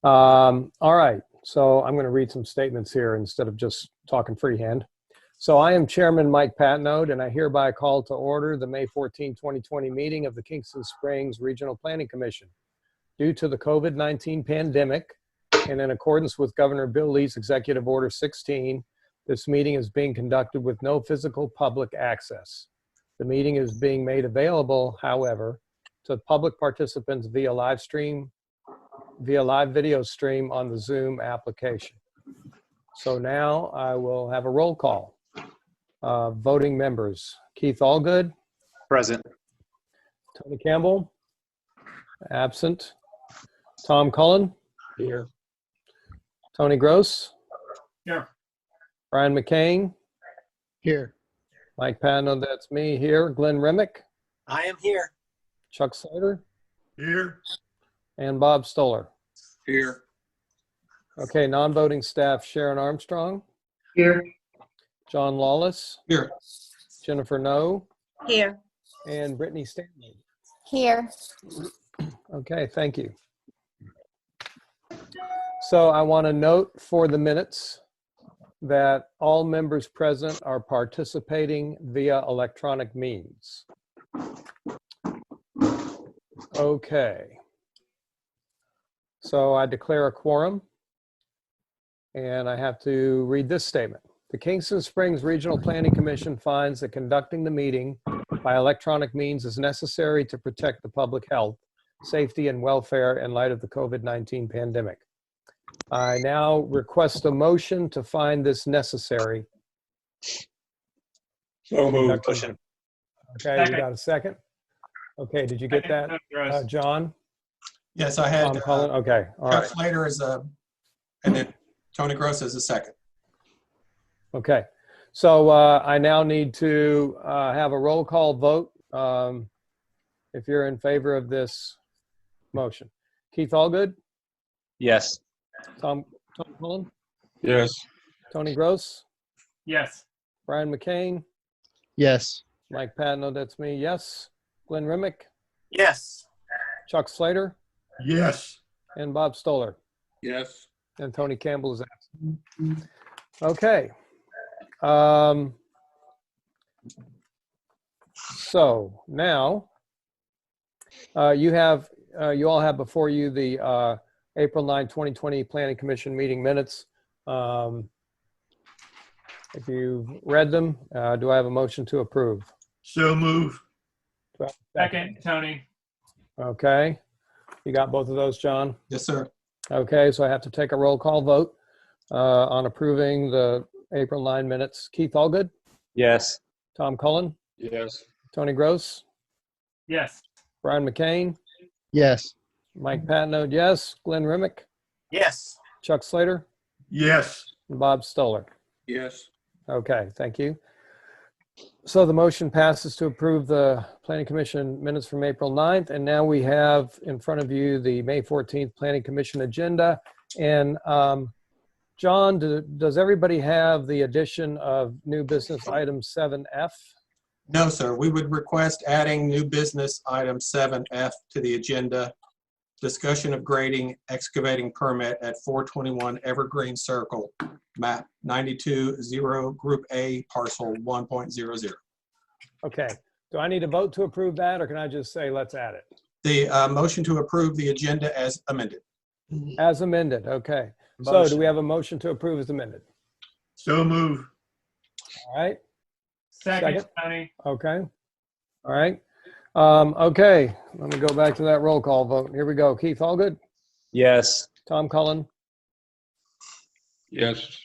All right, so I'm going to read some statements here instead of just talking freehand. So I am Chairman Mike Patnode, and I hereby call to order the May 14, 2020 meeting of the Kingston Springs Regional Planning Commission. Due to the COVID-19 pandemic, and in accordance with Governor Bill Lee's Executive Order 16, this meeting is being conducted with no physical public access. The meeting is being made available, however, to public participants via live video stream on the Zoom application. So now I will have a roll call. Voting members: Keith Allgood. Present. Tony Campbell. Absent. Tom Cullen. Here. Tony Gross. Here. Brian McCain. Here. Mike Patnode, that's me here. Glenn Remick. I am here. Chuck Slater. Here. And Bob Stoller. Here. Okay, non-voting staff: Sharon Armstrong. Here. John Lawless. Here. Jennifer No. Here. And Brittany Stanley. Here. Okay, thank you. So I want to note for the minutes that all members present are participating via electronic means. Okay. So I declare a quorum, and I have to read this statement. The Kingston Springs Regional Planning Commission finds that conducting the meeting by electronic means is necessary to protect the public health, safety, and welfare in light of the COVID-19 pandemic. I now request a motion to find this necessary. So moved. Okay, you got a second? Okay, did you get that, John? Yes, I had Tom Cullen? Okay, all Chuck right. Slater as a, and then Tony Gross as a second. Okay, so I now need to have a roll call vote if you're in favor of this motion. Keith Allgood? Yes. Tom Cullen? Yes. Tony Gross? Yes. Brian McCain? Yes. Mike Patnode, that's me, yes. Glenn Remick? Yes. Chuck Slater? Yes. And Bob Stoller? Yes. And Tony Campbell is absent. Okay. So now you all have before you the April 9, 2020 Planning Commission meeting minutes. If you've read them, do I have a motion to approve? So move. Do I have a Second, Tony. Okay. You got both of those, John? Yes, sir. Okay, so I have to take a roll call vote on approving the April 9 minutes. Keith Allgood? Yes. Tom Cullen? Yes. Tony Gross? Yes. Brian McCain? Yes. Mike Patnode, yes. Glenn Remick? Yes. Chuck Slater? Yes. And Bob Stoller? Yes. Okay, thank you. So the motion passes to approve the Planning Commission minutes from April 9th. And now we have in front of you the May 14th Planning Commission agenda. And John, does everybody have the addition of new business item 7F? No, sir. We would request adding new business item 7F to the agenda. Discussion of grading excavating permit at 421 Evergreen Circle, map 92-0, Group A, parcel 1.00. Okay. Do I need to vote to approve that, or can I just say let's add it? The motion to approve the agenda as amended. As amended, okay. So do we have a motion to approve as amended? So move. All right. Second, Tony. Okay. All right. Okay. Let me go back to that roll call vote. Here we go. Keith Allgood? Yes. Tom Cullen? Yes.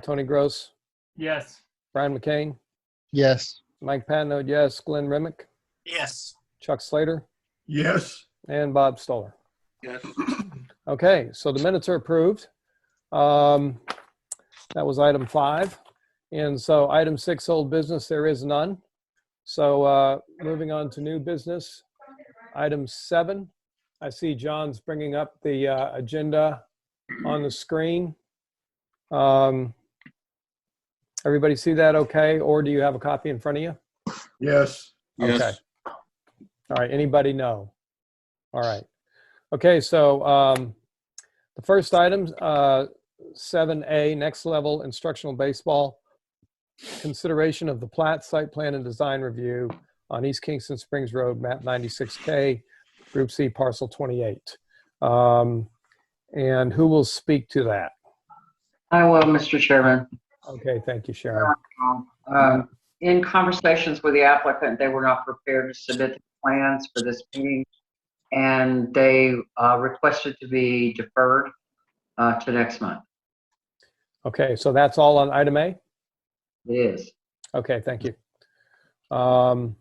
Tony Gross? Yes. Brian McCain? Yes. Mike Patnode, yes. Glenn Remick? Yes. Chuck Slater? Yes. And Bob Stoller? Yes. Okay, so the minutes are approved. That was item 5. And so item 6, old business, there is none. So moving on to new business, item 7. I see John's bringing up the agenda on the screen. Everybody see that okay? Or do you have a copy in front of you? Yes. Okay. All right, anybody know? All right. Okay, so the The first item, 7A, next level instructional baseball. Consideration of the plat, site plan, and design review on East Kingston Springs Road, map 96K, Group C, parcel 28. And who will speak to that? I will, Mr. Chairman. Okay, thank you, Sharon. In conversations with the applicant, they were not prepared to submit the plans for this meeting, and they requested to be deferred to next month. Okay, so that's all on item A? It is. Okay, thank you. And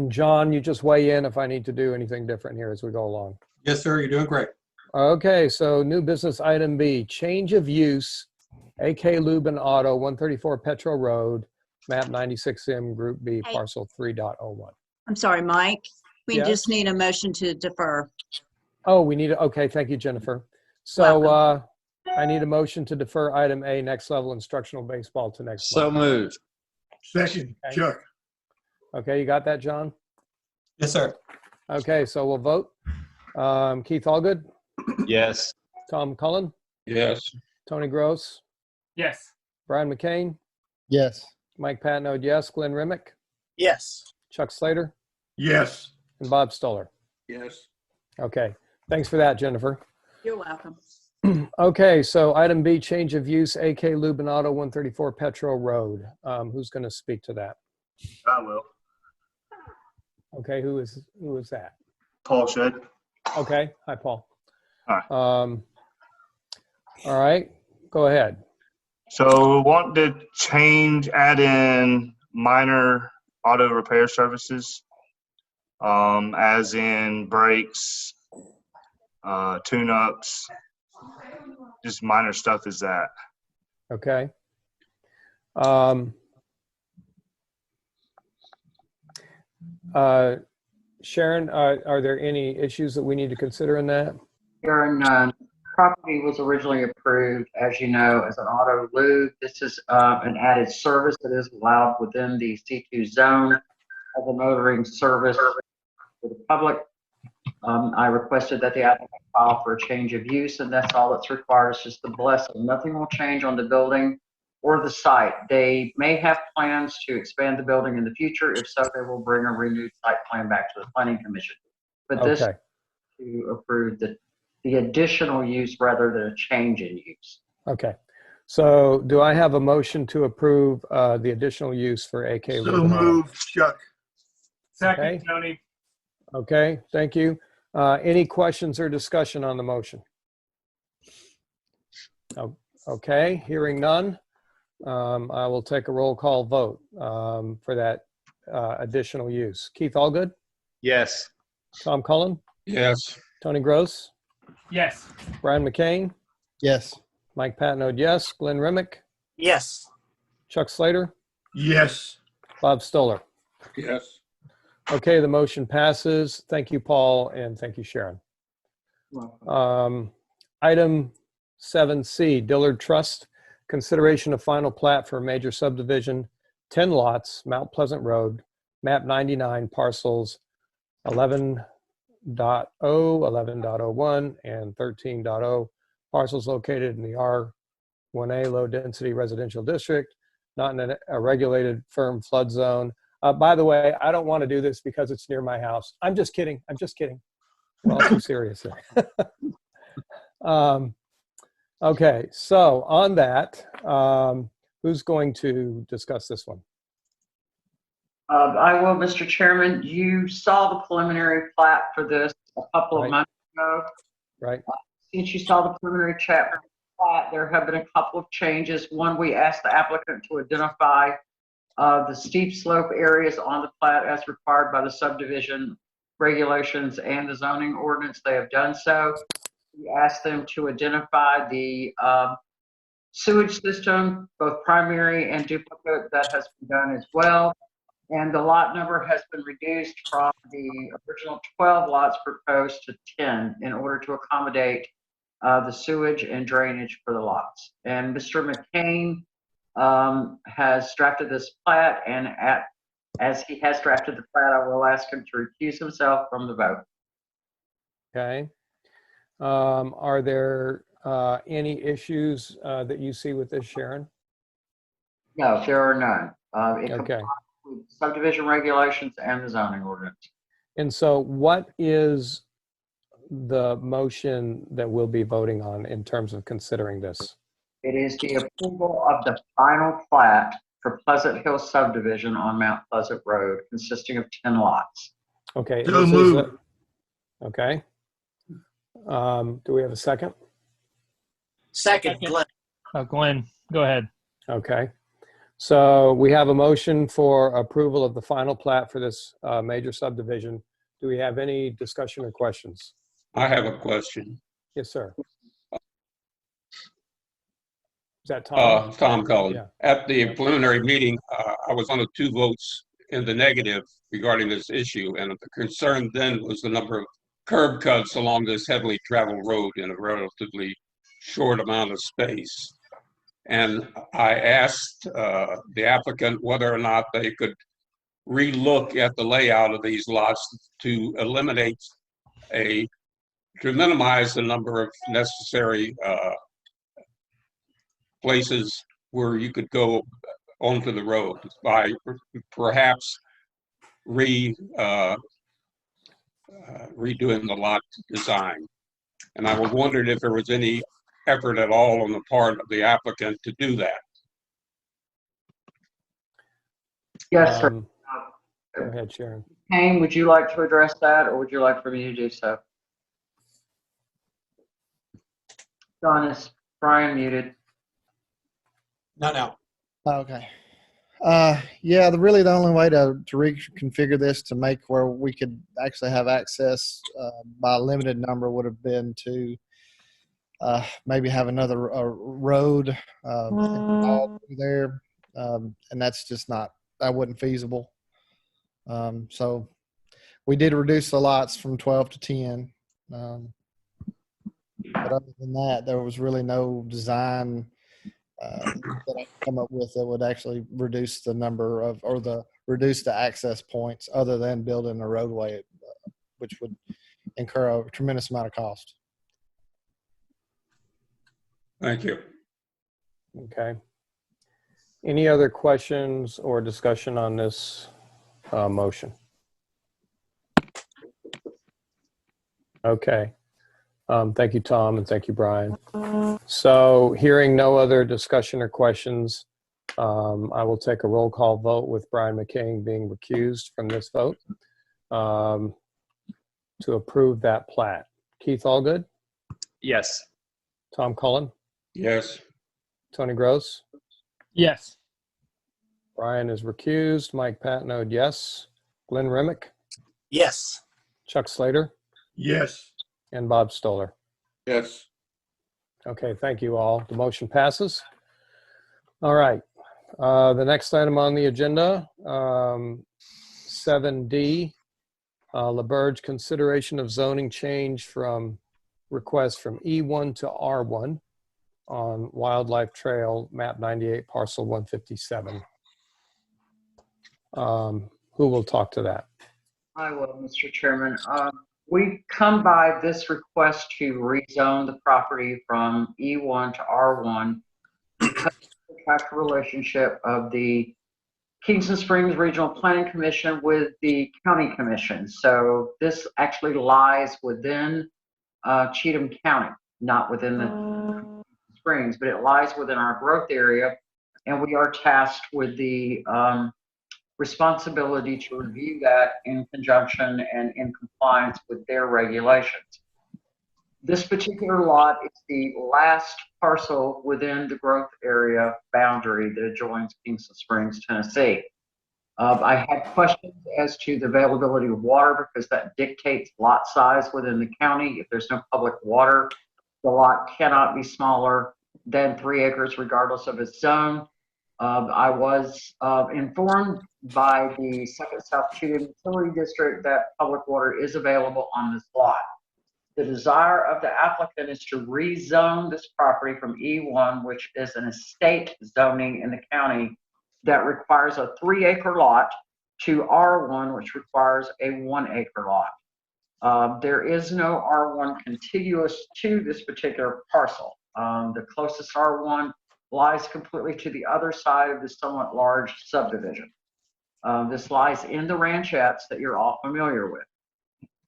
John, you just weigh in if I need to do anything different here as we go along. Yes, sir, you're doing great. Okay, so new business item B, change of use, AK Lubin Auto, 134 Petro Road, map 96M, Group B, Hey. parcel 3.01. I'm sorry, Mike. We Yes? just need a motion to defer. Oh, we need, okay, thank you, Jennifer. So I need a motion to defer item A, next level instructional baseball to next So month. moved. Okay. Second, Chuck. Okay, you got that, John? Yes, sir. Okay, so we'll vote. Keith Allgood, Yes. Tom Cullen, Yes. Tony Gross, Yes. Brian McCain, Yes. Mike Patnode, yes, Glenn Remick, Yes. Chuck Slater, Yes. and Bob Stoller. Yes. Okay, thanks for that, Jennifer. You're welcome. Okay, so item B, change of use, AK Lubin Auto, 134 Petro Road. Who's going to speak to that? I will. Okay, who is that? Paul Shedd. Okay, hi, Paul. Hi. All right, go ahead. So want to add in minor auto repair services, as in brakes, tune-ups, just minor stuff is that. Okay. Sharon, are there any issues that we need to consider in that? Aaron, property was originally approved, as you know, as an auto lube. This is an added service that is allowed within the C2 zone as a motoring service for the public. I requested that the applicant file for a change of use, and that's all that's required. It's just the blessing. Nothing will change on the building or the site. They may have plans to expand the building in the future. If so, they will bring a renewed site plan back to the planning commission. But this Okay, to approve the additional use rather than a change in use. okay. So do I have a motion to approve the additional use for AK So Lubin Auto? moved, Chuck. Second, Okay. Tony. Okay, thank you. Any questions or discussion on the motion? Oh, okay, hearing none. I will take a roll call vote for that additional use. Keith Allgood, Yes. Tom Cullen, Yes. Tony Gross, Yes. Brian McCain, Yes. Mike Patnode, yes, Glenn Remick, Yes. Chuck Slater, Yes. Bob Stoller. Yes. Okay, the motion passes. Thank you, Paul, and thank you, Sharon. Item 7C, Dillard Trust, consideration of final plat for a major subdivision, 10 lots, Mount Pleasant Road, map 99, parcels 11.0, 11.01, and 13.0, parcels located in the R1A low density residential district, not in a regulated firm flood zone. By the way, I don't want to do this because it's near my house. I'm just kidding. I'm just kidding. We're all too serious here. Okay, so on that, who's going to discuss this one? I will, Mr. Chairman. You saw the preliminary plat for this a couple of Right. months ago. Right? Since you saw the preliminary plat, there have been a couple of changes. One, we asked the applicant to identify the steep slope areas on the plat as required by the subdivision regulations and the zoning ordinance. They have done so. We asked them to identify the sewage system, both primary and duplicate. That has been done as well. And the lot number has been reduced from the original 12 lots proposed to 10 in order to accommodate the sewage and drainage for the lots. And Mr. McCain has drafted this plat, and as he has drafted the plat, I will ask him to recuse himself from the vote. Okay. Are there any issues that you see with this, Sharon? No, there are none. It Okay. complies with subdivision regulations and the zoning ordinance. And so what is the motion that we'll be voting on in terms of considering this? It is the approval of the final plat for Pleasant Hill subdivision on Mount Pleasant Road, consisting of 10 lots. Okay. So this is moved. okay. Do we have a second? Second, Glenn. Glenn, go ahead. Okay. So we have a motion for approval of the final plat for this major subdivision. Do we have any discussion or questions? I have a question. Yes, sir. Is that Tom? Tom Cullen. Yeah. At the preliminary meeting, I was one of 2 votes in the negative regarding this issue, and the concern then was the number of curb cuts along this heavily traveled road in a relatively short amount of space. And I asked the applicant whether or not they could relook at the layout of these lots to minimize the number of necessary places where you could go onto the road by perhaps redoing the lot design. And I was wondering if there was any effort at all on the part of the applicant to do that. Yes, sir. Go ahead, Sharon. Kane, would you like to address that, or would you like for me to do so? Don, is Brian muted? No. Okay. Yeah, really the only way to reconfigure this to make where we could actually have access by a limited number would have been to maybe have another road involved there. And that's just not, that wasn't feasible. So we did reduce the lots from 12 to 10. But other than that, there was really no design that I come up with that would actually reduce the number of, or reduce the access points other than building a roadway, which would incur a tremendous amount of cost. Thank you. Okay. Any other questions or discussion on this motion? Okay. Thank you, Tom, and thank you, Brian. So hearing no other discussion or questions, I will take a roll call vote with Brian McKing being recused from this vote to approve that plat. Keith Allgood? Yes. Tom Cullen? Yes. Tony Gross? Yes. Brian is recused. Mike Patnode, yes. Glenn Remick? Yes. Chuck Slater? Yes. And Bob Stoller. Yes. Okay, thank you all. The motion passes. All right. The next item on the agenda, 7D, LaBerge consideration of zoning change from request from E1 to R1 on Wildlife Trail, map 98, parcel 157. Who will talk to that? I will, Mr. Chairman. We come by this request to rezone the property from E1 to R1 because of the contractual relationship of the Kingston Springs Regional Planning Commission with the County Commission. So this actually lies within Cheatham County, not within the Springs, but it lies within our growth area, and we are tasked with the responsibility to review that in conjunction and in compliance with their regulations. This particular lot is the last parcel within the growth area boundary that adjoins Kingston Springs, Tennessee. I had questions as to the availability of water because that dictates lot size within the county. If there's no public water, the lot cannot be smaller than 3 acres regardless of its zone. I was informed by the Second South Cheatham Utility District that public water is available on this lot. The desire of the applicant is to rezone this property from E1, which is an estate zoning in the county that requires a 3 acre lot, to R1, which requires a 1 acre lot. There is no R1 contiguous to this particular parcel. The closest R1 lies completely to the other side of this somewhat large subdivision. This lies in the ranchettes that you're all familiar with.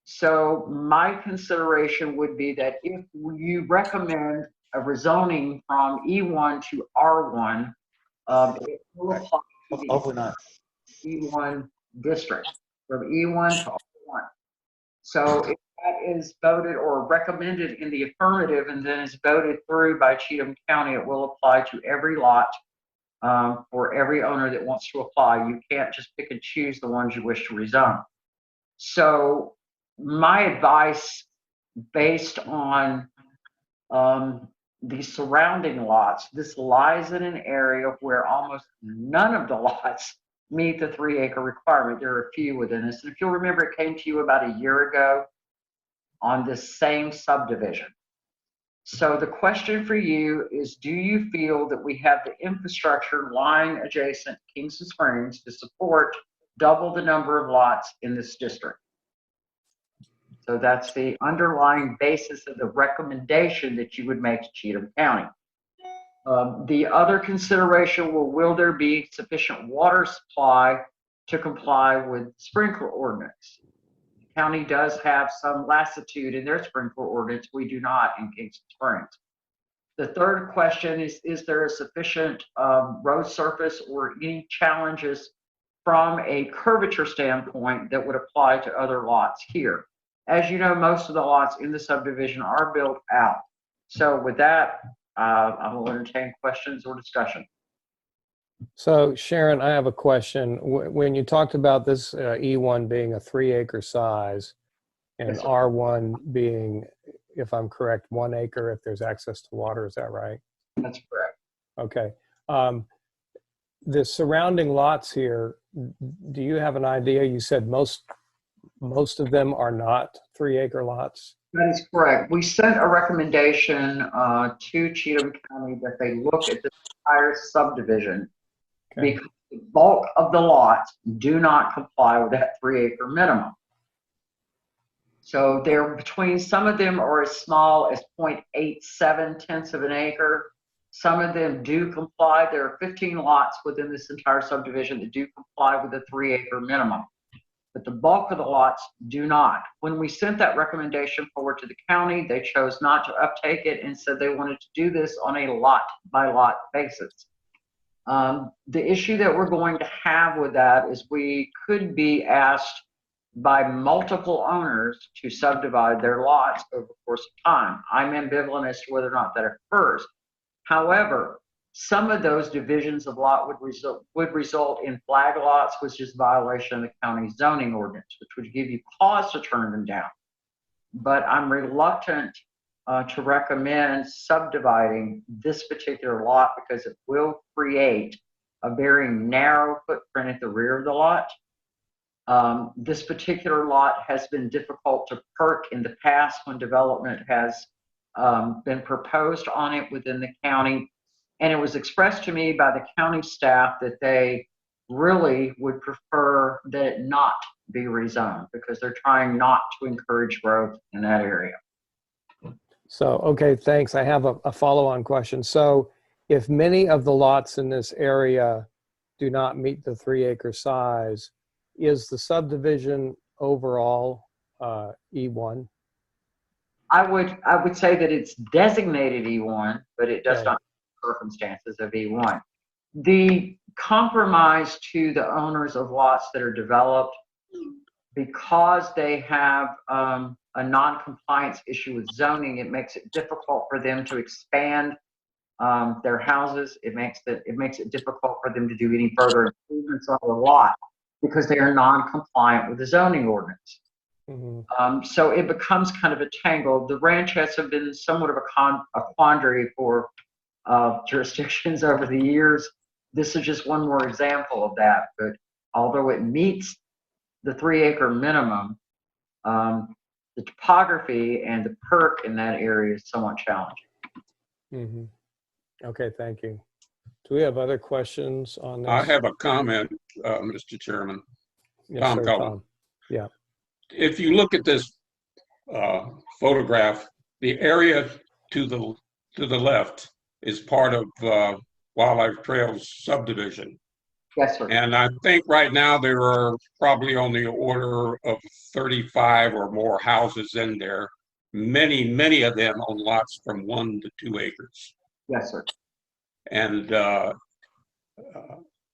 So my consideration would be that if you recommend a rezoning from E1 to R1, it will apply to the E1 district, from E1 to R1. So if that is voted or recommended in the affirmative and then is voted through by Cheatham County, it will apply to every lot for every owner that wants to apply. You can't just pick and choose the ones you wish to rezone. So my advice, based on the surrounding lots, this lies in an area where almost none of the lots meet the 3-acre requirement. There are a few within this. And if you'll remember, it came to you about a year ago on this same subdivision. So the question for you is, do you feel that we have the infrastructure lying adjacent to Kingston Springs to support double the number of lots in this district? So that's the underlying basis of the recommendation that you would make to Cheatham County. The other consideration, will there be sufficient water supply to comply with sprinkler ordinance? The county does have some latitude in their sprinkler ordinance. We do not in Kingston Springs. The third question is there a sufficient road surface or any challenges from a curvature standpoint that would apply to other lots here? As you know, most of the lots in the subdivision are built out. So with that, I will entertain questions or discussion. So Sharon, I have a question. When you talked about this E1 being a 3-acre size and Yes, sir. R1 being, if I'm correct, 1 acre if there's access to water, is that right? That's correct. Okay. The surrounding lots here, do you have an idea? You said most of them are not 3-acre lots? That is correct. We sent a recommendation to Cheatham County that they look at the entire subdivision because the bulk of the lots do not comply with that 3-acre minimum. So they're between, some of them are as small as 0.87 tenths of an acre. Some of them do comply. There are 15 lots within this entire subdivision that do comply with the 3-acre minimum, but the bulk of the lots do not. When we sent that recommendation forward to the county, they chose not to uptake it and said they wanted to do this on a lot-by-lot basis. The issue that we're going to have with that is we could be asked by multiple owners to subdivide their lots over the course of time. I'm ambivalent as to whether or not that occurs. However, some of those divisions of lot would result in flag lots, which is a violation of the county zoning ordinance, which would give you cause to turn them down. But I'm reluctant to recommend subdividing this particular lot because it will create a very narrow footprint at the rear of the lot. This particular lot has been difficult to perk in the past when development has been proposed on it within the county. And it was expressed to me by the county staff that they really would prefer that it not be rezoned because they're trying not to encourage growth in that area. So, okay, thanks. I have a follow-on question. So if many of the lots in this area do not meet the 3-acre size, is the subdivision overall E1? I would say that it's designated E1, but it does Okay. not have circumstances of E1. The compromise to the owners of lots that are developed, because they have a non-compliance issue with zoning, it makes it difficult for them to expand their houses. It makes it difficult for them to do any further improvements on the lot because they are non-compliant with the zoning ordinance. Mm-hmm. So it becomes kind of a tangle. The ranchettes have been somewhat of a quandary for jurisdictions over the years. This is just one more example of that. But although it meets the 3-acre minimum, the topography and the perk in that area is somewhat challenging. Mm-hmm. Okay, thank you. Do we have other questions on this? I have a comment, Mr. Chairman. Yes, Tom sir, Cullen. Tom. Yeah. If you look at this photograph, the area to the left is part of Wildlife Trails subdivision. Yes, sir. And I think right now there are probably on the order of 35 or more houses in there. Many of them on lots from 1 to 2 acres. Yes, sir. And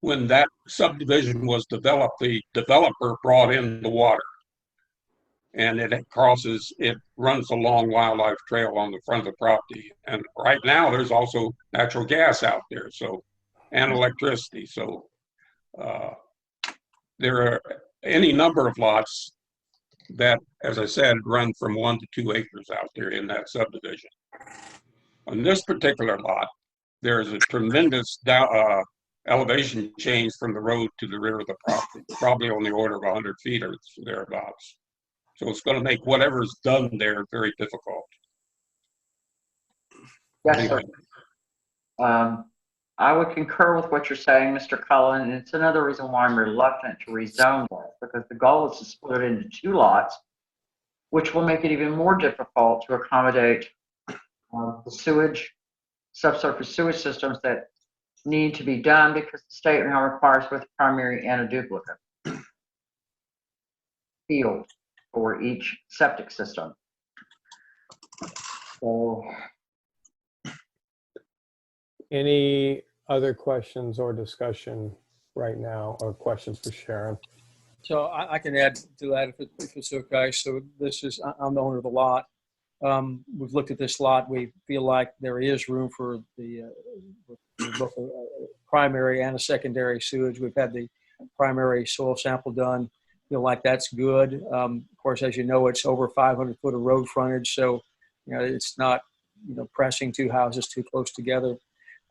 when that subdivision was developed, the developer brought in the water. And it runs along Wildlife Trail on the front of the property. And right now there's also natural gas out there, and electricity. So there are any number of lots that, as I said, run from 1 to 2 acres out there in that subdivision. On this particular lot, there is a tremendous elevation change from the road to the rear of the property, probably on the order of 100 feet or thereabouts. So it's going to make whatever's done there very difficult. Yes, sir. I would concur with what you're saying, Mr. Cullen, and it's another reason why I'm reluctant to rezone this, because the goal is to split it into 2 lots, which will make it even more difficult to accommodate the sewage, subsurface sewage systems that need to be done, because the state now requires both primary and a duplicate field for each septic system. So, Any other questions or discussion right now, or questions for Sharon? So I can add to that if it's okay. So I'm the owner of the lot. We've looked at this lot. We feel like there is room for both a primary and a secondary sewage. We've had the primary soil sample done. Feel like that's good. Of course, as you know, it's over 500 foot of road frontage, so it's not pressing 2 houses too close together.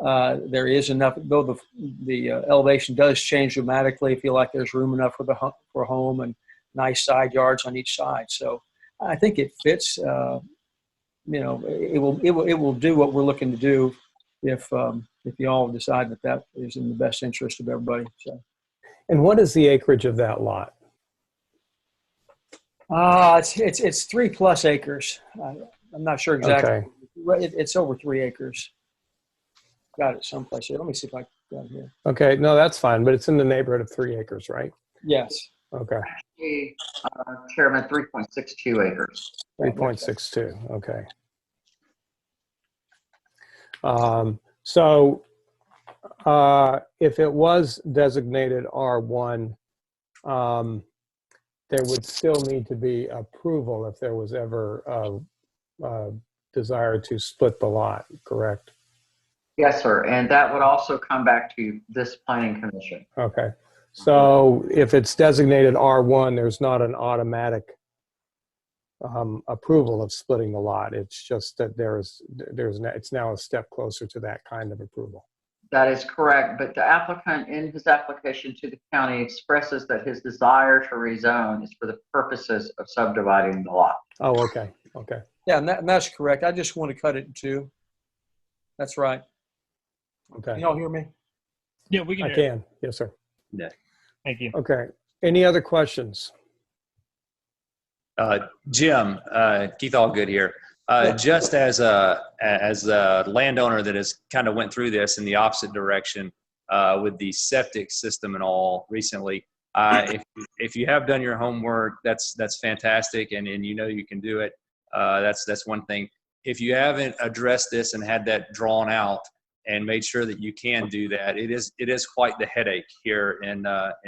There is enough, though the elevation does change dramatically. I feel like there's room enough for a home and nice side yards on each side. So I think it fits. It will do what we're looking to do if you all decide that is in the best interest of everybody. So. And what is the acreage of that lot? It's 3+ acres. I'm not sure exactly. Okay. It's over 3 acres. Got it someplace here. Let me see if I got it here. Okay, no, that's fine, but it's in the neighborhood of 3 acres, right? Yes. Okay. Chairman, 3.62 acres. 3.62, okay. So if it was designated R1, there would still need to be approval if there was ever a desire to split the lot, correct? Yes, sir. And that would also come back to this planning commission. Okay. So if it's designated R1, there's not an automatic approval of splitting the lot. It's just that it's now a step closer to that kind of approval. That is correct. But the applicant in his application to the county expresses that his desire to rezone is for the purposes of subdividing the lot. Oh, okay. Okay. Yeah, and that's correct. I just want to cut it in 2. That's right. Okay. Can y'all hear me? Yeah, we I can. Yes, sir. Thank you. Okay. Any other questions? Jim, Keith Allgood here. Just as a landowner that has kind of went through this in the opposite direction with the septic system and all recently, if you have done your homework, that's fantastic, and you can do it. That's one thing. If you haven't addressed this and had that drawn out and made sure that you can do that, it is quite the headache here in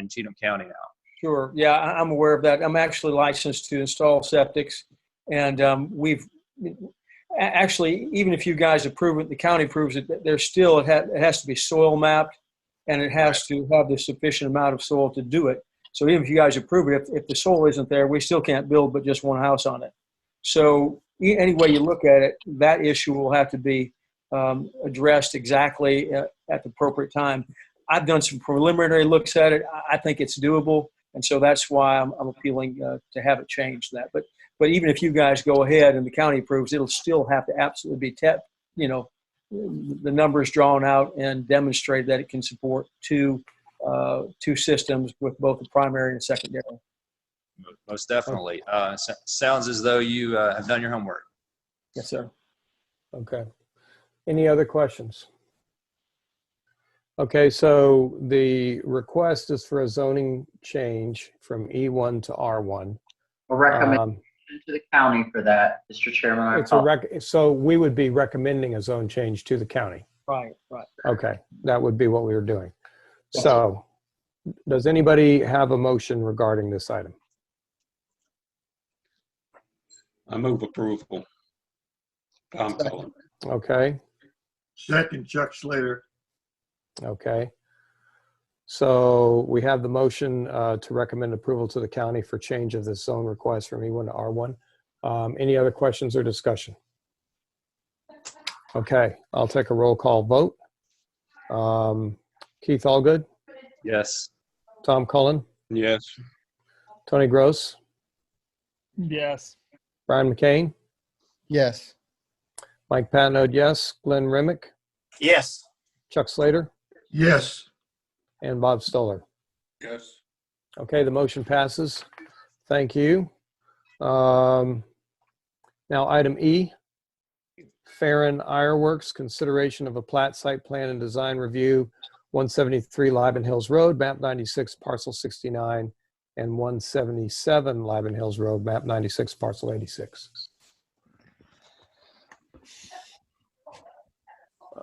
Cheatham County now. Sure. Yeah, I'm aware of that. I'm actually licensed to install septics, and we've actually, even if you guys approve it, the county approves it, there's still, it has to be soil mapped, and it has to have the sufficient amount of soil to do it. So even if you guys approve it, if the soil isn't there, we still can't build but just one house on it. So any way you look at it, that issue will have to be addressed exactly at the appropriate time. I've done some preliminary looks at it. I think it's doable, and so that's why I'm appealing to have it changed that. But even if you guys go ahead and the county approves, it'll still have to absolutely be the numbers drawn out and demonstrate that it can support two systems with both the primary and secondary. Most definitely. Sounds as though you have done your homework. Yes, sir. Okay. Any other questions? Okay, so the request is for a zoning change from E1 to R1. A recommendation to the county for that, Mr. Chairman. I It's a so we would be recommending a zone change to the county. Right, right. Okay, that would be what we were doing. So does anybody have a motion regarding this item? I move approval. Tom Cullen. Okay, Second, Chuck Slater. okay. So we have the motion to recommend approval to the county for change of the zone request from E1 to R1. Any other questions or discussion? Okay, I'll take a roll call vote. Keith Allgood, Yes. Tom Cullen, Yes. Tony Gross, Yes. Brian McCain, Yes. Mike Patnode, yes. Glenn Remick, Yes. Chuck Slater, Yes. and Bob Stoller. Yes. Okay, the motion passes. Thank you. Now, item E, Farron Ironworks, consideration of a plat site plan and design review, 173 Liban Hills Road, map 96, parcel 69, and 177 Liban Hills Road, map 96, parcel 86.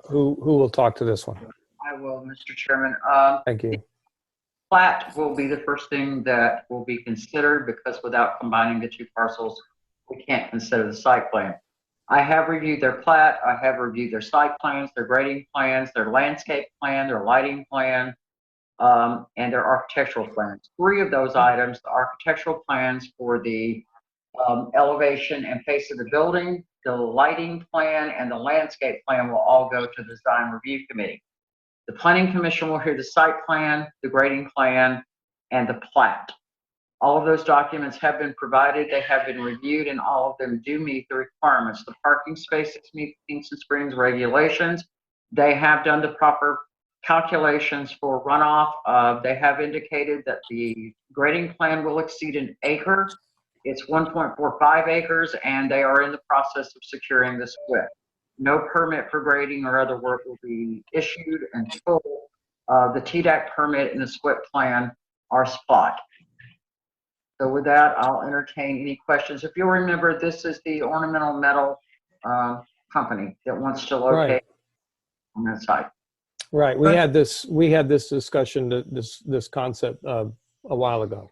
Who will talk to this one? I will, Mr. Chairman. Thank you. Plat will be the first thing that will be considered because without combining the two parcels, we can't consider the site plan. I have reviewed their plat. I have reviewed their site plans, their grading plans, their landscape plan, their lighting plan, and their architectural plans. 3 of those items, the architectural plans for the elevation and face of the building, the lighting plan, and the landscape plan will all go to the design review committee. The planning commission will hear the site plan, the grading plan, and the plat. All of those documents have been provided, they have been reviewed, and all of them do meet the requirements. The parking spaces meet Kingston Springs regulations. They have done the proper calculations for runoff. They have indicated that the grading plan will exceed an acre. It's 1.45 acres, and they are in the process of securing the SWIP. No permit for grading or other work will be issued until the TDAC permit and the SWIP plan are spot. So with that, I'll entertain any questions. If you'll remember, this is the ornamental metal company that wants to locate Right. on that site. Right. We had this discussion, this concept a while ago.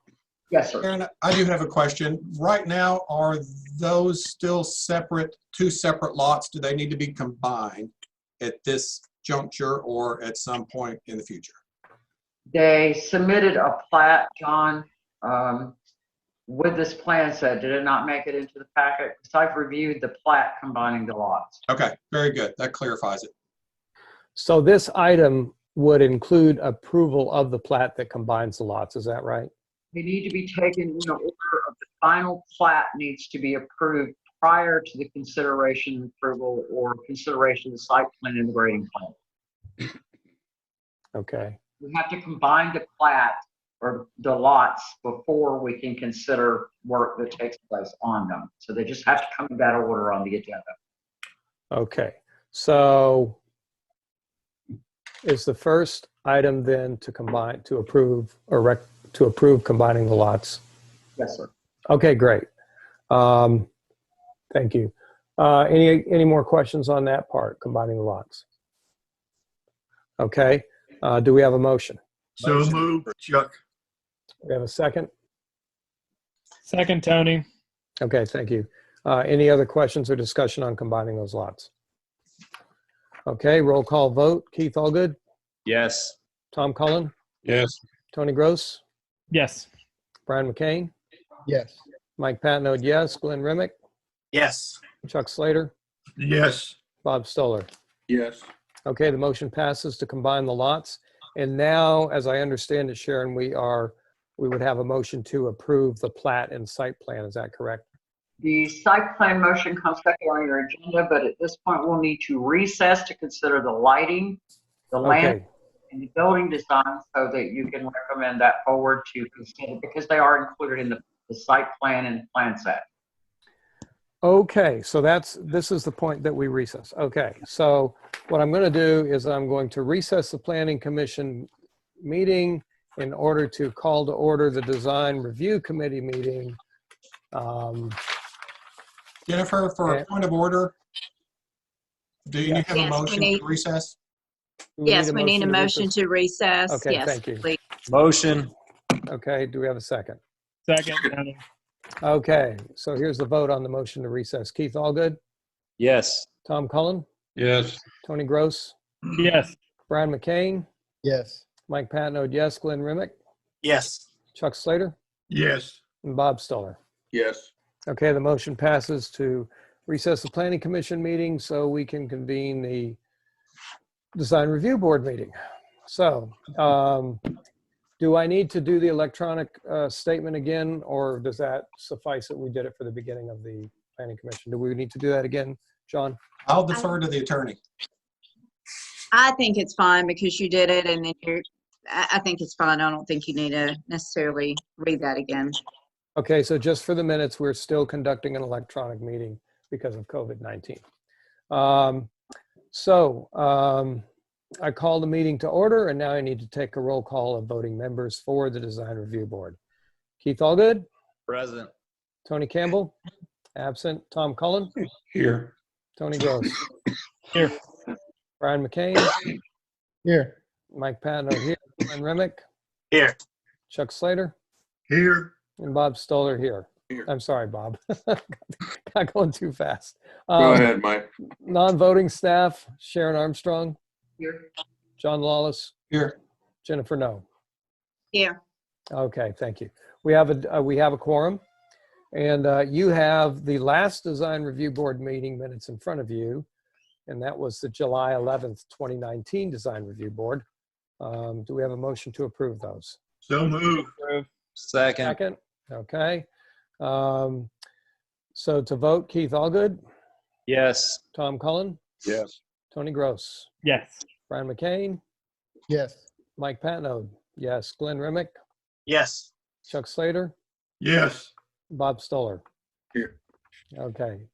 Yes, sir. Aaron, I do have a question. Right now, are those still separate, 2 separate lots? Do they need to be combined at this juncture or at some point in the future? They submitted a plat, John, with this plan set. Did it not make it into the packet? Because I've reviewed the plat combining the lots. Okay, very good. That clarifies it. So this item would include approval of the plat that combines the lots. Is that right? They need to be taken in order of the final plat needs to be approved prior to the consideration approval or consideration of the site plan and the grading plan. Okay. We have to combine the plat or the lots before we can consider work that takes place on them. So they just have to come in that order on the agenda. Okay. So is the first item then to combine, to approve or to approve combining the lots? Yes, sir. Okay, great. Thank you. Any more questions on that part, combining the lots? Okay. Do we have a motion? So moved, Chuck. We have a second? Second, Tony. Okay, thank you. Any other questions or discussion on combining those lots? Okay, roll call vote. Keith Allgood, Yes. Tom Cullen, Yes. Tony Gross, Yes. Brian McCain, Yes. Mike Patnode, yes. Glenn Remick, Yes. Chuck Slater, Yes. Bob Stoller. Yes. Okay, the motion passes to combine the lots. And now, as I understand it, Sharon, we would have a motion to approve the plat and site plan. Is that correct? The site plan motion comes back on your agenda, but at this point, we'll need to recess to consider the lighting, the land, Okay, and the building design so that you can recommend that forward to consider because they are included in the the site plan and plan set. Okay, so this is the point that we recess. Okay, so what I'm going to do is I'm going to recess the Planning Commission meeting in order to call to order the Design Review Committee meeting. Jennifer, for a point of order, do you have a Yes, we motion need- to recess? Yes, we need a to motion recess? to recess. Okay, Yes, thank you. please. Motion. Okay, do we have a second? Second, Tony. Okay, so here's the vote on the motion to recess. Keith Allgood, Yes. Tom Cullen, Yes. Tony Gross, Yes. Brian McCain, Yes. Mike Patnode, yes, Glenn Remick, Yes. Chuck Slater, Yes. and Bob Stoller. Yes. Okay, the motion passes to recess the Planning Commission meeting so we can convene the Design Review Board meeting. So, do I need to do the electronic statement again, or does that suffice that we did it for the beginning of the Planning Commission? Do we need to do that again, John? I'll defer to the attorney. I think it's fine because you did it and then I think it's fine. I don't think you need to necessarily read that again. Okay, so just for the minutes, we're still conducting an electronic meeting because of COVID-19. I call the meeting to order, and now I need to take a roll call of voting members for the Design Review Board. Keith Allgood, Present. Tony Campbell, absent. Tom Cullen, Here. Tony Gross, Here. Brian McCain, Here. Mike Patnode here, Glenn Remick, Here. Chuck Slater, Here. and Bob Stoller here. Here. I'm sorry, Bob. Got going too fast. Go ahead, Mike. Non-voting staff, Sharon Armstrong, Here. John Lawless, Here. Jennifer No. Here. Okay, thank you. We have a quorum, and you have the last Design Review Board meeting minutes in front of you, and that was the July 11th, 2019 Design Review Board. Do we have a motion to approve those? So moved. Second. Second, okay. So to vote, Keith Allgood, Yes. Tom Cullen, Yes. Tony Gross, Yes. Brian McCain, Yes. Mike Patnode, yes, Glenn Remick, Yes. Chuck Slater, Yes. Bob Stoller. Here. Okay,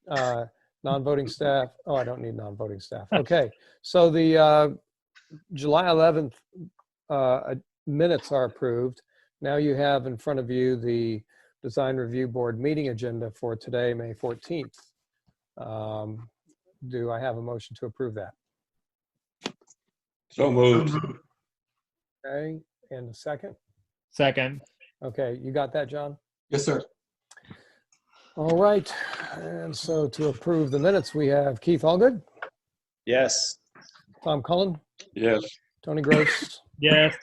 non-voting staff, oh, I don't need non-voting staff. Okay, so the July 11th minutes are approved. Now you have in front of you the Design Review Board meeting agenda for today, May 14th. Do I have a motion to approve that? So So moved. moved. Okay, and a second? Second. Okay, you got that, John? Yes, sir. All right, and so to approve the minutes, we have Keith Allgood, Yes. Tom Cullen, Yes. Tony Gross, Yes.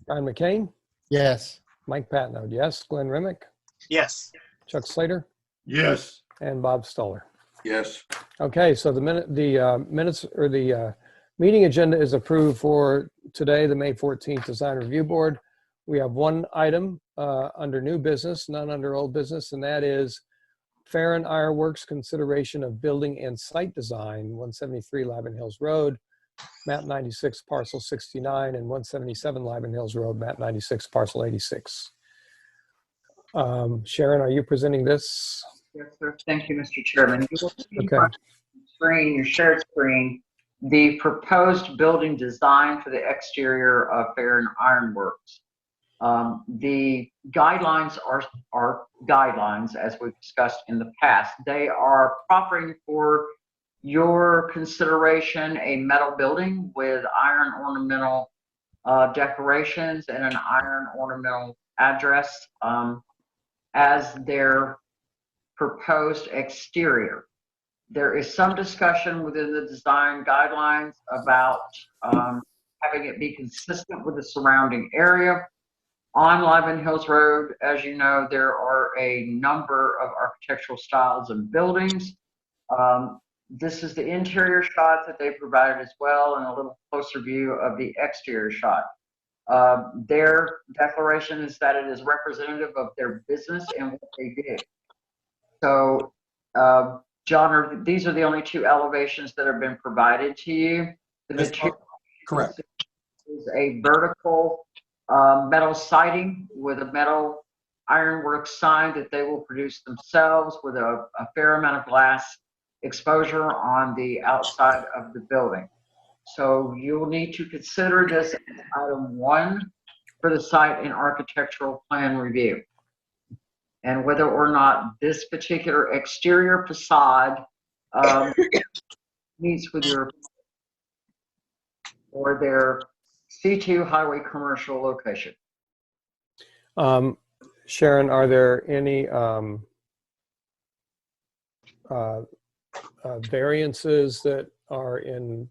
Brian McCain, Yes. Mike Patnode, yes, Glenn Remick, Yes. Chuck Slater, Yes. and Bob Stoller. Yes. Okay, so the minutes or the meeting agenda is approved for today, the May 14th Design Review Board. We have one item under new business, none under old business, and that is Farron Ironworks consideration of building and site design, 173 Liban Hills Road, map 96, parcel 69, and 177 Liban Hills Road, map 96, parcel 86. Sharon, are you presenting this? Yes, sir. Thank you, Mr. Chairman. You will see Okay. on your screen, your shared screen, the proposed building design for the exterior of Farron Ironworks. The guidelines are guidelines, as we've discussed in the past. They are proffering for your consideration a metal building with iron ornamental decorations and an iron ornamental address as their proposed exterior. There is some discussion within the design guidelines about having it be consistent with the surrounding area. On Liban Hills Road, as you know, there are a number of architectural styles and buildings. This is the interior shot that they provided as well, and a little closer view of the exterior shot. Their declaration is that it is representative of their business and what they did. So, John, these are the only two elevations that have been provided to you. The That's material correct. is a vertical metal siding with a metal ironwork sign that they will produce themselves with a fair amount of glass exposure on the outside of the building. So you'll need to consider this as item 1 for the site and architectural plan review. And whether or not this particular exterior facade meets with your or their C2 highway commercial location. Sharon, are there any variances that are in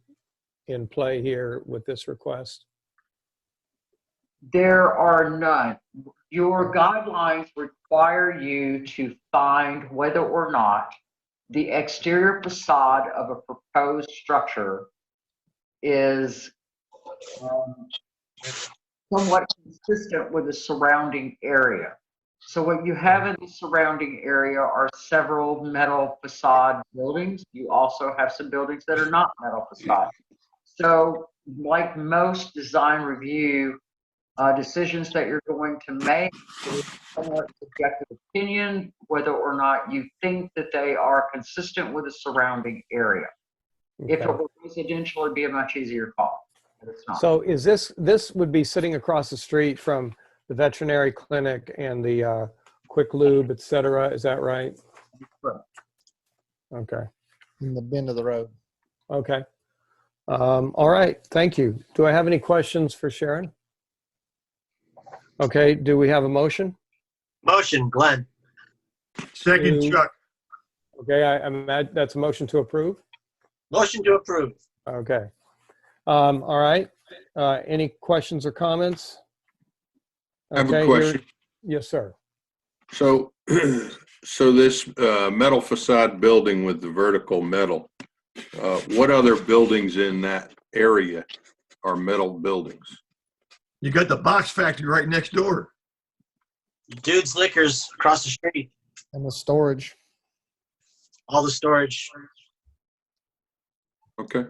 play here with this request? There are none. Your guidelines require you to find whether or not the exterior facade of a proposed structure is somewhat consistent with the surrounding area. So what you have in the surrounding area are several metal facade buildings. You also have some buildings that are not metal facade. So like most design review decisions that you're going to make, is somewhat subjective opinion, whether or not you think that they are consistent with the surrounding area. Okay. If it were residential, it'd be a much easier call, but it's not. So is this would be sitting across the street from the veterinary clinic and the Quick Lube, et cetera, is that right? Correct. Okay. In the bend of the road. Okay. All right, thank you. Do I have any questions for Sharon? Okay, do we have a motion? Motion, Glenn. Second, Chuck. Okay, that's a motion to approve? Motion to approve. Okay. All right. Any questions or comments? I have a Okay, question. Yes, sir. So, so this metal facade building with the vertical metal, what other buildings in that area are metal buildings? You got the box factory right next door. Dude's Liquors across the street. And the storage. All the storage. Okay.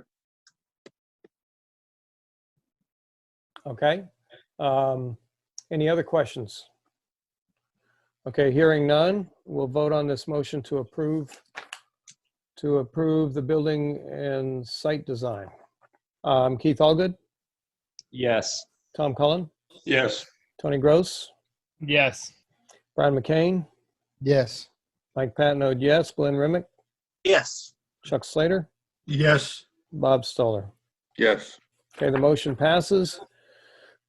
Okay. Any other questions? Okay, hearing none, we'll vote on this motion to approve the building and site design. Keith Allgood, Yes. Tom Cullen, Yes. Tony Gross, Yes. Brian McCain, Yes. Mike Patnode, yes. Glenn Remick, Yes. Chuck Slater, Yes. Bob Stoller. Yes. Okay, the motion passes.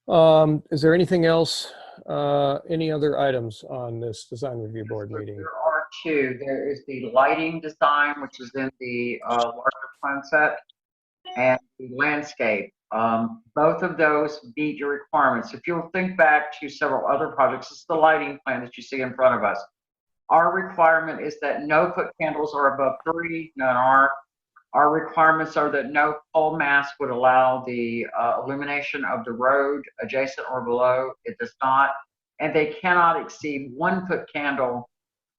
Is there anything else, any other items on this design review board meeting? There are 2. There is the lighting design, which is in the larger plan set, and the landscape. Both of those meet your requirements. If you'll think back to several other projects, this is the lighting plan that you see in front of us. Our requirement is that no foot candles are above 3, none are. Our requirements are that no pole mast would allow the illumination of the road adjacent or below. It does not. And they cannot exceed 1 foot candle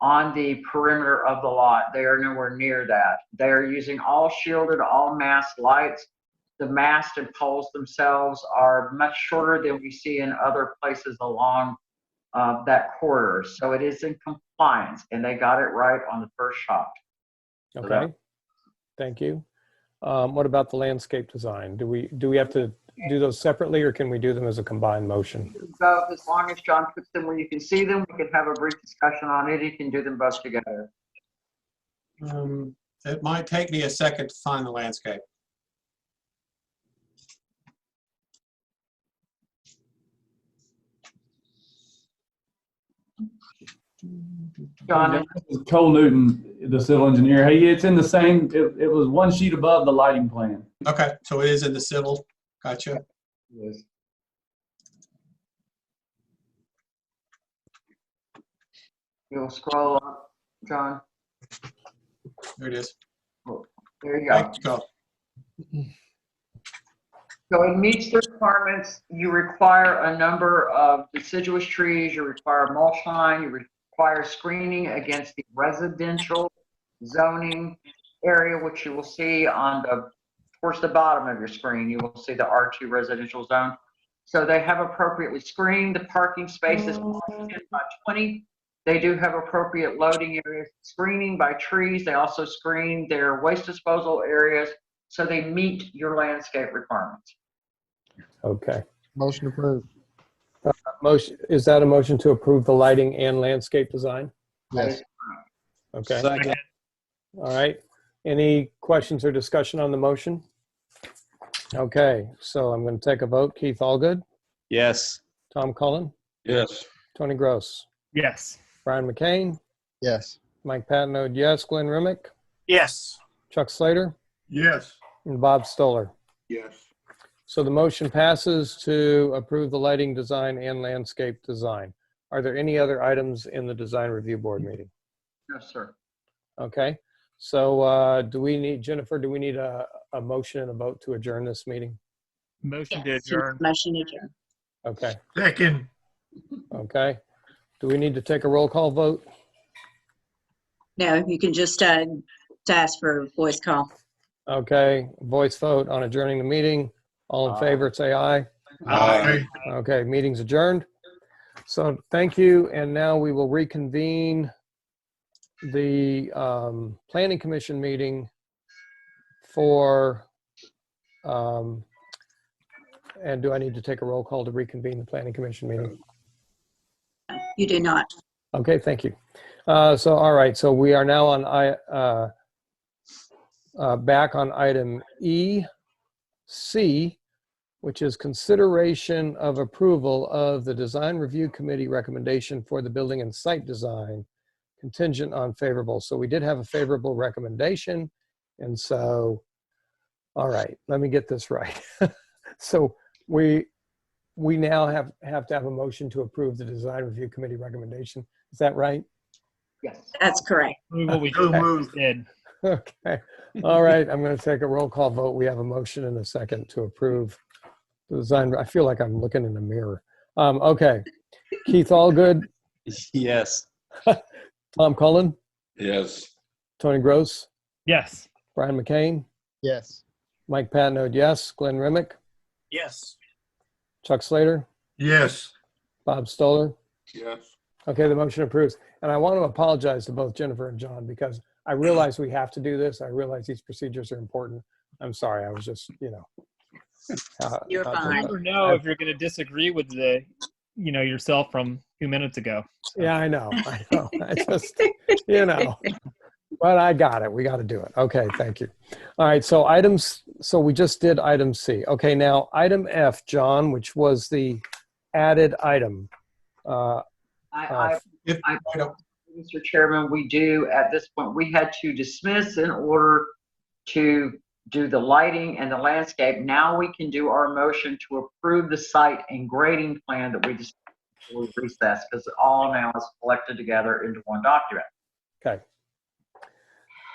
on the perimeter of the lot. They are nowhere near that. They are using all shielded, all mast lights. The mast and poles themselves are much shorter than we see in other places along that corridor. So it is in compliance, and they got it right on the first shot. Okay, thank you. What about the landscape design? Do we have to do those separately, or can we do them as a combined motion? Both, as long as John puts them where you can see them, we can have a brief discussion on it. You can do them both together. It might take me a second to find the landscape. John, Cole Newton, the civil engineer. Hey, it's in the same, it was one sheet above the lighting plan. Okay, so it is in the civil. Gotcha. yes. You'll scroll up, John. There it is. There you go. Thanks, Cole. So it meets the requirements. You require a number of deciduous trees. You require mulch line. You require screening against the residential zoning area, which you will see on towards the bottom of your screen. You will see the R2 residential zone. So they have appropriately screened. The parking spaces are 10 by 20. They do have appropriate loading areas, screening by trees. They also screen their waste disposal areas, so they meet your landscape requirements. Okay. Motion approved. Motion, is that a motion to approve the lighting and landscape design? Yes. Okay. Second. All right. Any questions or discussion on the motion? Okay, so I'm going to take a vote. Keith Allgood, Yes. Tom Cullen, Yes. Tony Gross, Yes. Brian McCain, Yes. Mike Patnode, yes. Glenn Remick, Yes. Chuck Slater, Yes. and Bob Stoller. Yes. So the motion passes to approve the lighting design and landscape design. Are there any other items in the design review board meeting? No, sir. Okay, so do we need, Jennifer, do we need a motion and a vote to adjourn this meeting? Motion to Yes. adjourn. Motion to adjourn. Okay, Second. okay. Do we need to take a roll call vote? No, you can just ask for voice call. Okay, voice vote on adjourning the meeting. All in favor, say aye. Aye. Okay, meeting's adjourned. So thank you, and now we will reconvene the Planning Commission meeting for, and do I need to take a roll call to reconvene the Planning Commission meeting? You do not. Okay, thank you. So, all right, so we are now on back on item EC, which is consideration of approval of the Design Review Committee recommendation for the building and site design contingent on favorable. So we did have a favorable recommendation. And so, all right, let me get this right. So we now have to have a motion to approve the Design Review Committee recommendation. Is that right? Yes. That's correct. What we So moved. did. Okay. All right. I'm going to take a roll call vote. We have a motion and a second to approve the design. I feel like I'm looking in the mirror. Okay. Keith Allgood, Yes. Tom Cullen, Yes. Tony Gross, Yes. Brian McCain, Yes. Mike Patnode, yes. Glenn Remick, Yes. Chuck Slater, Yes. Bob Stoller. Yes. Okay, the motion approves. And I want to apologize to both Jennifer and John because I realize we have to do this. I realize these procedures are important. I'm sorry. I was just, You're You fine. never know if you're going to disagree with yourself from 2 minutes ago. Yeah, I know. I just, but I got it. We got to do it. Okay, thank you. All right, so we just did item C. Okay, now item F, John, which was the added item. Mr. Chairman, we do, at this point, we had to dismiss in order to do the lighting and the landscape. Now we can do our motion to approve the site and grading plan that we just recessed, because all now is collected together into one document. Okay.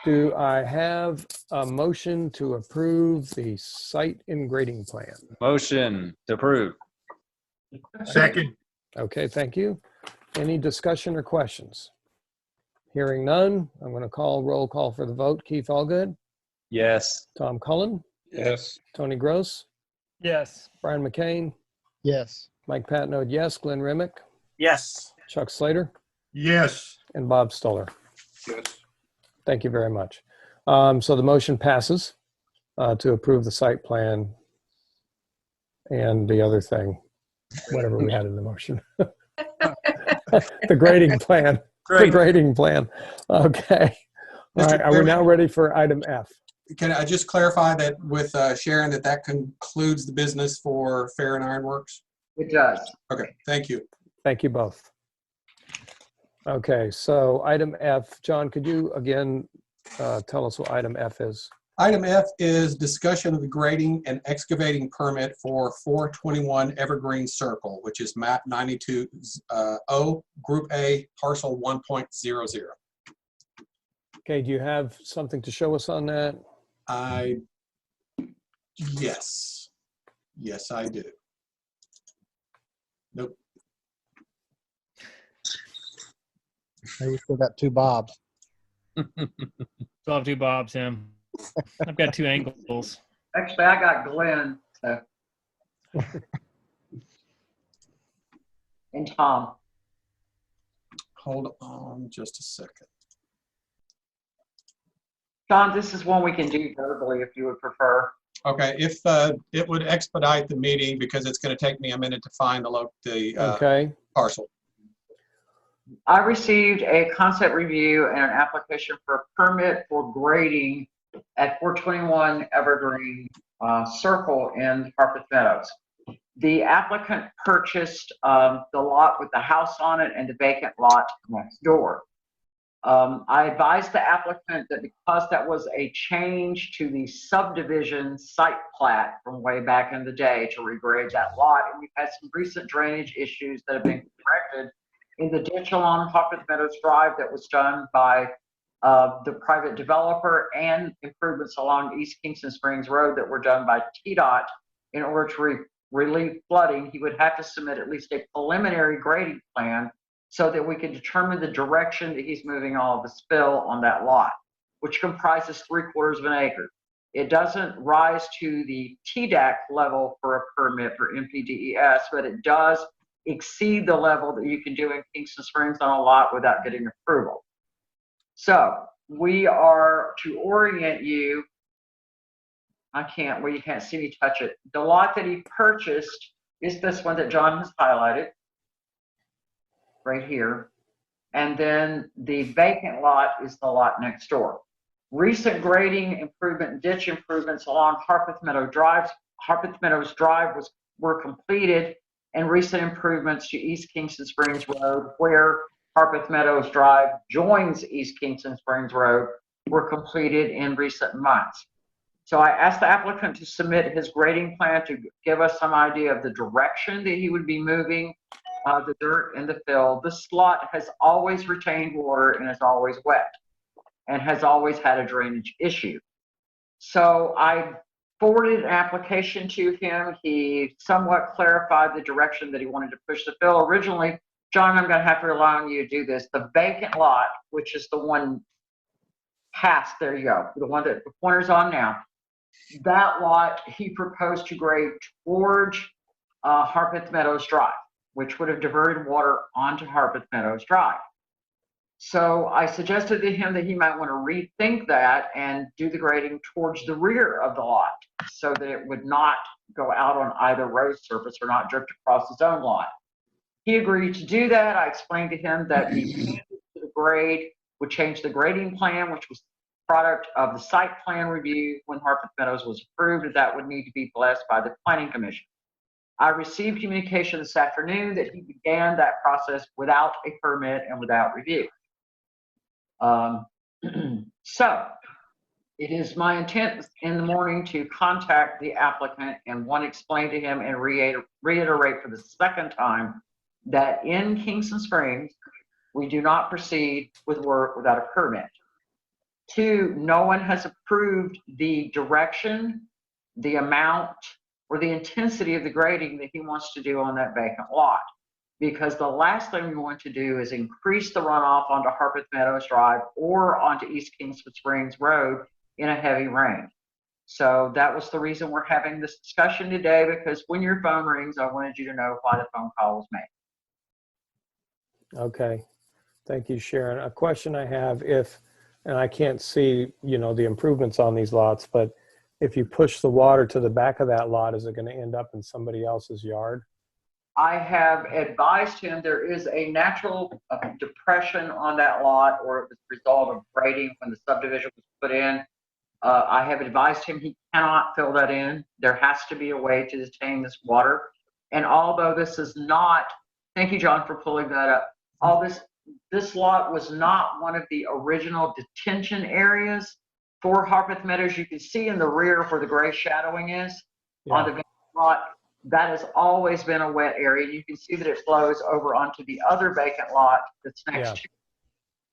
Do I have a motion to approve the site and grading plan? Motion to approve. Second. Okay, thank you. Any discussion or questions? Hearing none, I'm going to call roll call for the vote. Keith Allgood, Yes. Tom Cullen, Yes. Tony Gross, Yes. Brian McCain, Yes. Mike Patnode, yes. Glenn Remick, Yes. Chuck Slater, Yes. and Bob Stoller. Yes. Thank you very much. So the motion passes to approve the site plan and the other thing, whatever we had in the motion. The grading plan. The grading plan. Okay. All right. Are we now ready for item F? Can I just clarify that with Sharon that concludes the business for Fair and Ironworks? It does. Okay, thank you. Thank you both. Okay, so item F, John, could you again tell us what item F is? Item F is discussion of the grading and excavating permit for 421 Evergreen Circle, which is map 92-0, Group A, parcel 1.00. Okay, do you have something to show us on that? Yes. Yes, I do. Nope. Hey, we still got two Bobs. Still have 2 Bobs, Tim. I've got 2 angles. Actually, I got Glenn. So. and Tom. Hold on just a second. John, this is one we can do verbally if you would prefer. Okay, if it would expedite the meeting because it's going to take me a minute to find the Okay. parcel. I received a concept review and an application for a permit for grading at 421 Evergreen Circle in Harpeth Meadows. The applicant purchased the lot with the house on it and the vacant lot next door. I advised the applicant that because that was a change to the subdivision site plat from way back in the day to regrade that lot, and we've had some recent drainage issues that have been corrected in the ditch along Harpeth Meadows Drive that was done by the private developer, and improvements along East Kingston Springs Road that were done by TDOT. In order to relieve flooding, he would have to submit at least a preliminary grading plan so that we can determine the direction that he's moving all of the spill on that lot, which comprises 3/4 of an acre. It doesn't rise to the TDAC level for a permit for MPDES, but it does exceed the level that you can do in Kingston Springs on a lot without getting approval. So we are to orient you. You can't see me touch it. The lot that he purchased is this one that John has highlighted right here. And then the vacant lot is the lot next door. Recent grading improvement and ditch improvements along Harpeth Meadows Drive were completed, and recent improvements to East Kingston Springs Road, where Harpeth Meadows Drive joins East Kingston Springs Road, were completed in recent months. So I asked the applicant to submit his grading plan to give us some idea of the direction that he would be moving the dirt and the fill. This lot has always retained water and is always wet and has always had a drainage issue. So I forwarded an application to him. He somewhat clarified the direction that he wanted to push the fill. Originally, John, I'm going to have to rely on you to do this. The vacant lot, which is the one past, there you go, the one that the pointer's on now, that lot he proposed to grade towards Harpeth Meadows Drive, which would have diverted water onto Harpeth Meadows Drive. So I suggested to him that he might want to rethink that and do the grading towards the rear of the lot so that it would not go out on either road surface or not drift across his own lot. He agreed to do that. I explained to him that the changes to the grade would change the grading plan, which was product of the site plan review when Harpeth Meadows was approved, and that would need to be blessed by the Planning Commission. I received communication this afternoon that he began that process without a permit and without review. So it is my intent in the morning to contact the applicant and explain to him and reiterate for the second time that in Kingston Springs, we do not proceed with work without a permit. 2, no one has approved the direction, the amount, or the intensity of the grading that he wants to do on that vacant lot. Because the last thing we want to do is increase the runoff onto Harpeth Meadows Drive or onto East Kingston Springs Road in a heavy rain. So that was the reason we're having this discussion today, because when your phone rings, I wanted you to know why the phone call was made. Okay. Thank you, Sharon. A question I have, and I can't see, the improvements on these lots, but if you push the water to the back of that lot, is it going to end up in somebody else's yard? I have advised him there is a natural depression on that lot, or it was a result of grading when the subdivision was put in. I have advised him he cannot fill that in. There has to be a way to detain this water. And although this is not, thank you, John, for pulling that up. This lot was not one of the original detention areas for Harpeth Meadows. You can see in the rear where the gray shadowing is on the vacant lot. That has always been a wet area. You can see that it flows over onto the other vacant lot that's next to it.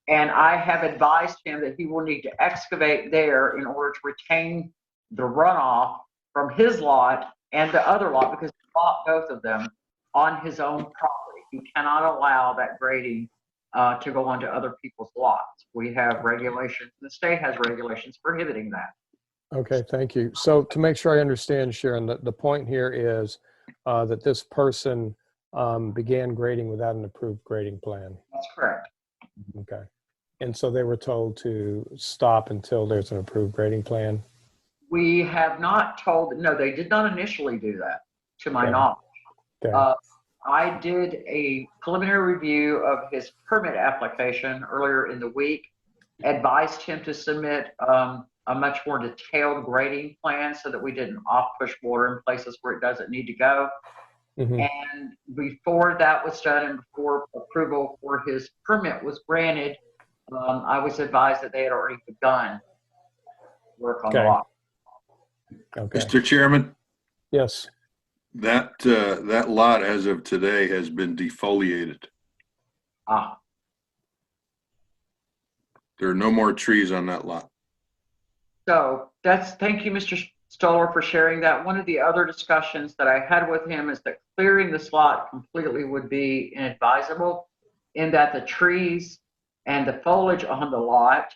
And I have advised him that he will need to excavate there in order to retain the runoff from his lot and the other lot, because he bought both of them on his own property. He cannot allow that grading to go onto other people's lots. We have regulations, the state has regulations prohibiting that. Okay, thank you. So to make sure I understand, Sharon, the point here is that this person began grading without an approved grading plan. That's correct. Okay. And so they were told to stop until there's an approved grading plan? We have not told, no, they did not initially do that, to my Okay. knowledge. Okay. I did a preliminary review of his permit application earlier in the week, advised him to submit a much more detailed grading plan so that we didn't off-push water in places where it doesn't need to go. Mhm. And before that was done and before approval for his permit was granted, I was advised that they had already begun work on the Okay. lot. Okay. Mr. Chairman, Yes. that lot as of today has been defoliated. Ah, There are no more trees on that lot. so thank you, Mr. Stoller, for sharing that. One of the other discussions that I had with him is that clearing this lot completely would be inadvisable in that the trees and the foliage on the lot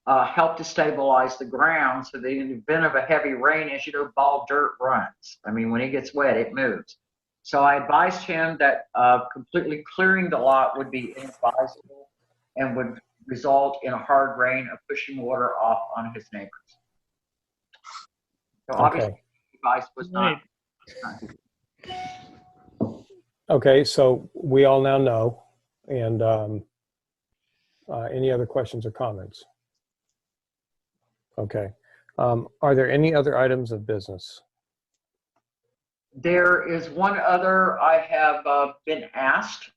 help to stabilize the ground so that in the event of a heavy rain, as you know, ball dirt runs. I mean, when it gets wet, it moves. So I advised him that completely clearing the lot would be inadvisable and would result in a hard rain of pushing water off on his neighbors. So obviously, Okay. the advice was not. Okay. So we all now know. And any other questions or comments? Okay. Are there any other items of business? There is one other I have been asked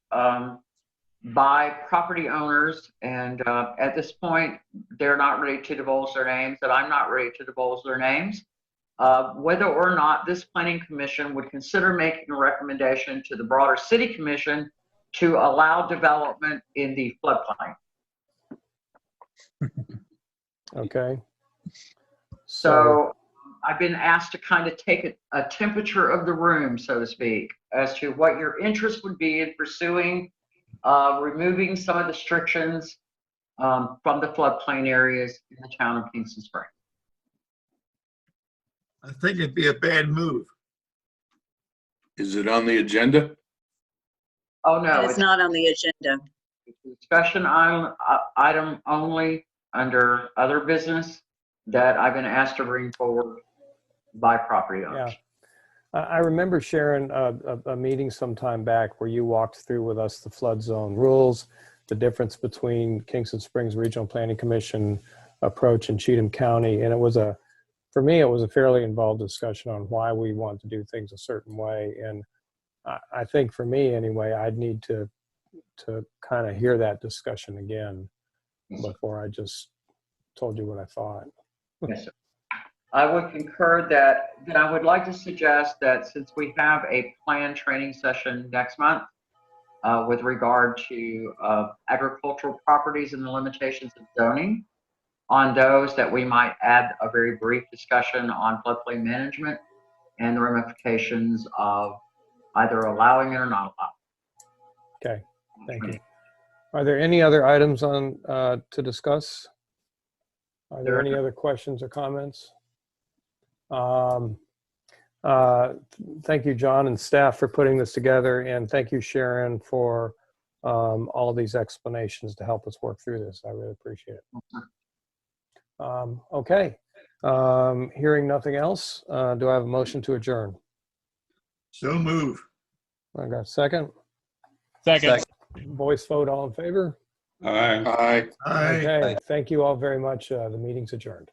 by property owners, and at this point, they're not ready to divulge their names, and I'm not ready to divulge their names. Whether or not this planning commission would consider making a recommendation to the broader city commission to allow development in the floodplain. Okay. So I've been asked to kind of take a temperature of the room, so to speak, as to what your interest would be in pursuing removing some of the restrictions from the floodplain areas in the town of Kingston Springs. I think it'd be a bad move. Is it on the agenda? Oh, no. It's not on the agenda. It's a discussion item only under other business that I've been asked to bring forward by property owners. Yeah. I remember, Sharon, a meeting sometime back where you walked through with us the flood zone rules, the difference between Kingston Springs Regional Planning Commission approach and Cheatham County. And it was for me, it was a fairly involved discussion on why we want to do things a certain way. And I think for me anyway, I'd need to kind of hear that discussion again before I just told you what I thought. Yes, sir. I would concur that I would like to suggest that since we have a planned training session next month with regard to agricultural properties and the limitations of zoning, on those that we might add a very brief discussion on floodplain management and the ramifications of either allowing it or not allowing. Okay, thank you. Are there any other items on to discuss? Are there any other questions or comments? Thank you, John and staff, for putting this together, and thank you, Sharon, for all of these explanations to help us work through this. I really appreciate it. Okay, hearing nothing else, do I have a motion to adjourn? So move. I got a second? Second. Voice vote, all in favor? Aye. Aye. Aye. Okay, thank you all very much. The meeting's adjourned.